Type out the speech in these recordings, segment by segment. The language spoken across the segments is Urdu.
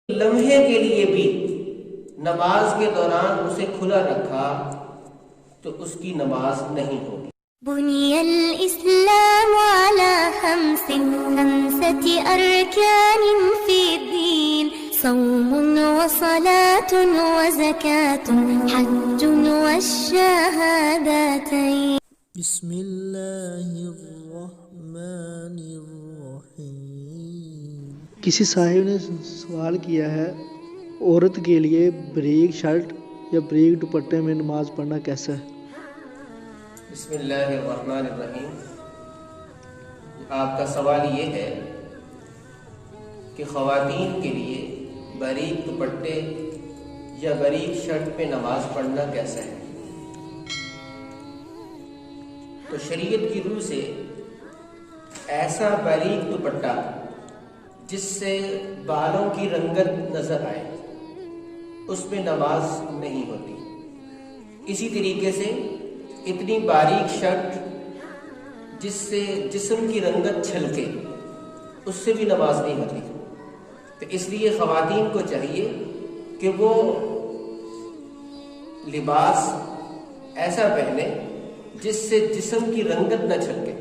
لمحے کے لیے بھی نماز کے دوران اسے کھلا رکھا تو اس کی نماز نہیں ہوگی۔ بني الإسلام على خمسة أركان في الدين، صوم وصلاة وزكاة حج والشهادتين۔ بسم اللہ الرحمن الرحیم۔ کسی صاحب نے سوال کیا ہے عورت کے لیے بریک شرٹ یا بریک دوپٹے میں نماز پڑھنا کیسا ہے؟ بسم اللہ الرحمن الرحیم۔ آپ کا سوال یہ ہے کہ خواتین کے لیے باریک دوپٹے یا باریک شرٹ پہ نماز پڑھنا کیسا ہے؟ تو شریعت کی روح سے ایسا باریک دوپٹہ جس سے بالوں کی رنگت نظر آئے اس میں نماز نہیں ہوتی۔ اسی طریقے سے اتنی باریک شرٹ جس سے جسم کی رنگت چھلکے اس سے بھی نماز نہیں ہوتی۔ تو اس لیے خواتین کو چاہیے کہ وہ لباس ایسا پہنے جس سے جسم کی رنگت نہ چھلکے،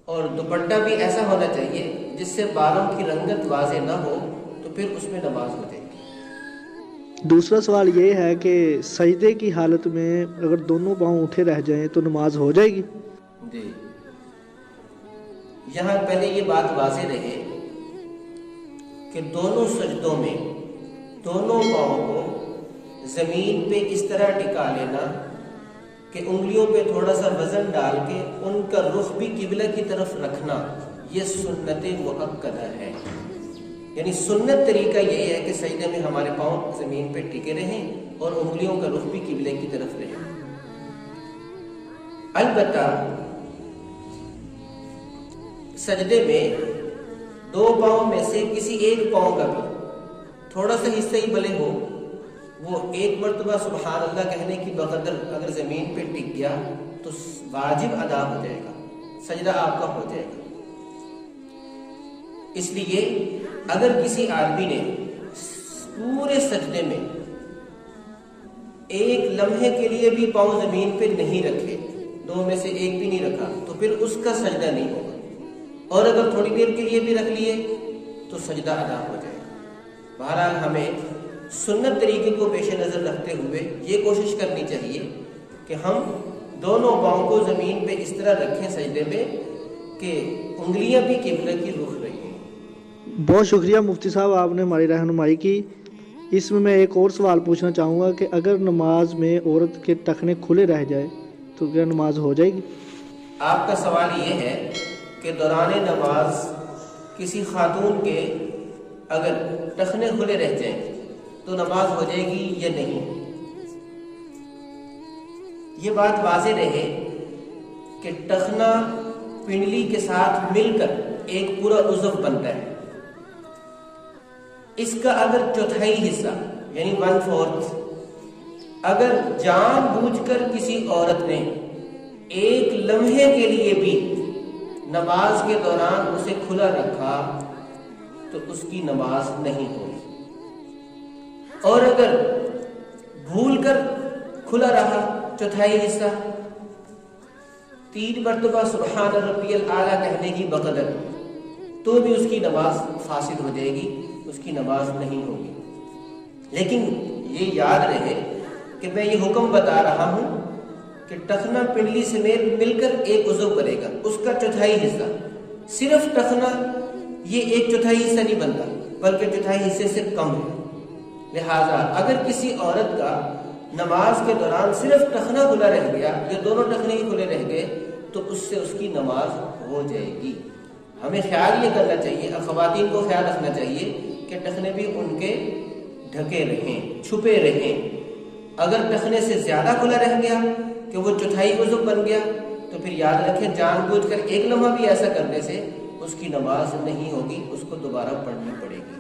اور دوپٹہ بھی ایسا ہونا چاہیے جس سے بالوں کی رنگت واضح نہ ہو، تو پھر اس میں نماز ہو جائے گی۔ دوسرا سوال یہ ہے کہ سجدے کی حالت میں اگر دونوں پاؤں اٹھے رہ جائیں تو نماز ہو جائے گی؟ جی، یہاں پہلے یہ بات واضح رہے کہ دونوں سجدوں میں دونوں پاؤں کو زمین پہ اس طرح ٹکا لینا کہ انگلیوں پہ تھوڑا سا وزن ڈال کے ان کا رخ بھی قبلہ کی طرف رکھنا، یہ سنت مؤکدہ ہے۔ یعنی سنت طریقہ یہی ہے کہ سجدے میں ہمارے پاؤں زمین پہ ٹکے رہیں اور انگلیوں کا رخ بھی قبلے کی طرف رہے۔ البتہ سجدے میں دو پاؤں میں سے کسی ایک پاؤں کا بھی تھوڑا سا حصہ ہی بھلے ہو، وہ ایک مرتبہ سبحان اللہ کہنے کی بقدر اگر زمین پہ ٹک گیا تو واجب ادا ہو جائے گا، سجدہ آپ کا ہو جائے گا۔ اس لیے اگر کسی آدمی نے پورے سجدے میں ایک لمحے کے لیے بھی پاؤں زمین پہ نہیں رکھے، دو میں سے ایک بھی نہیں رکھا، تو پھر اس کا سجدہ نہیں ہوگا، اور اگر تھوڑی دیر کے لیے بھی رکھ لیے تو سجدہ ادا ہو جائے گا۔ بہرحال ہمیں سنت طریقے کو پیش نظر رکھتے ہوئے یہ کوشش کرنی چاہیے کہ ہم دونوں پاؤں کو زمین پہ اس طرح رکھیں سجدے میں کہ انگلیاں بھی قبلہ کی رخ رہیں۔ بہت شکریہ مفتی صاحب، آپ نے ہماری رہنمائی کی۔ اس میں ایک اور سوال پوچھنا چاہوں گا کہ اگر نماز میں عورت کے ٹخنے کھلے رہ جائے تو کیا نماز ہو جائے گی؟ آپ کا سوال یہ ہے کہ دوران نماز کسی خاتون کے اگر ٹخنے کھلے رہ جائیں تو نماز ہو جائے گی یا نہیں؟ یہ بات واضح رہے کہ ٹخنا پنڈلی کے ساتھ مل کر ایک پورا عضو بنتا ہے۔ اس کا اگر چوتھائی حصہ یعنی 1/4 اگر جان بوجھ کر کسی عورت نے ایک لمحے کے لیے بھی نماز کے دوران اسے کھلا رکھا تو اس کی نماز نہیں ہوگی، اور اگر بھول کر کھلا رہا چوتھائی حصہ 3 مرتبہ سبحان ربی الاعلیٰ کہنے کی بقدر، تو بھی اس کی نماز فاسد ہو جائے گی، اس کی نماز نہیں ہوگی۔ لیکن یہ یاد رہے کہ میں یہ حکم بتا رہا ہوں کہ ٹخنا پنڈلی سمیت مل کر ایک عضو بنے گا، اس کا چوتھائی حصہ، صرف ٹخنا یہ ایک چوتھائی حصہ نہیں بنتا بلکہ چوتھائی حصے سے کم ہے۔ لہذا اگر کسی عورت کا نماز کے دوران صرف ٹخنا کھلا رہ گیا یا دونوں ٹخنے ہی کھلے رہ گئے تو اس سے اس کی نماز ہو جائے گی۔ ہمیں خیال یہ کرنا چاہیے، خواتین کو خیال رکھنا چاہیے کہ ٹخنے بھی ان کے ڈھکے رہیں، چھپے رہیں۔ اگر ٹخنے سے زیادہ کھلا رہ گیا کہ وہ چوتھائی عضو بن گیا تو پھر یاد رکھیں جان بوجھ کر ایک لمحہ بھی ایسا کرنے سے اس کی نماز نہیں ہوگی، اس کو دوبارہ پڑھنی پڑے گی۔